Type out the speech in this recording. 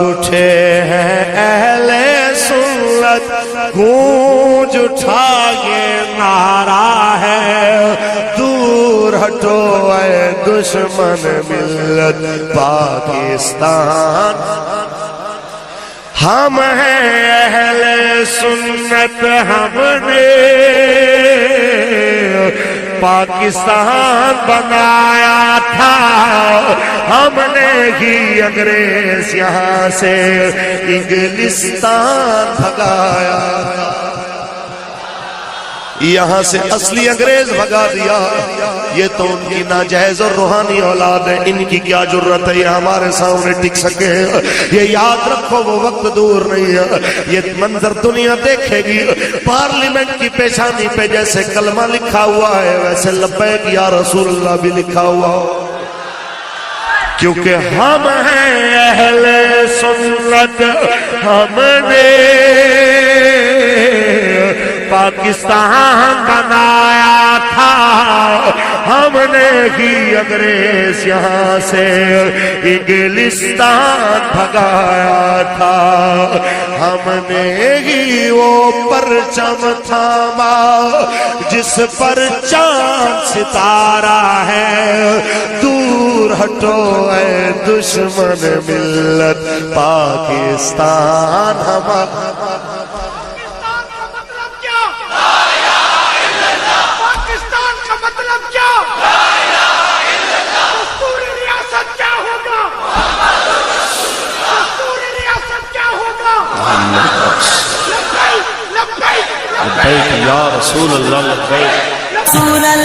اٹھے ہیں اہل سنت گونج اٹھا یہ نعرہ ہے دور ہٹو اے دشمن ملت پاکستان ہم ہیں اہل سنت ہم نے پاکستان بنایا تھا ہم نے ہی انگریز یہاں سے انگلستان بھگایا یہاں سے اصلی انگریز بھگا دیا یہ تو ان کی ناجائز اور روحانی اولاد ہے ان کی کیا جرت ہے یہ ہمارے سامنے ٹک سکے یہ یاد رکھو وہ وقت دور نہیں ہے یہ منظر دنیا دیکھے گی پارلیمنٹ کی پیشانی پہ جیسے کلمہ لکھا ہوا ہے ویسے لبیک یا رسول اللہ بھی لکھا ہوا ہو کیونکہ ہم ہیں اہل سنت ہم نے پاکستان بنایا تھا ہم نے ہی انگریز یہاں سے انگلستان بھگایا تھا ہم نے ہی وہ پرچم تھاما جس پر چاند ستارہ ہے دور ہٹو اے دشمن ملت پاکستان ہمارا لبیک یا رسول اللہ لبیک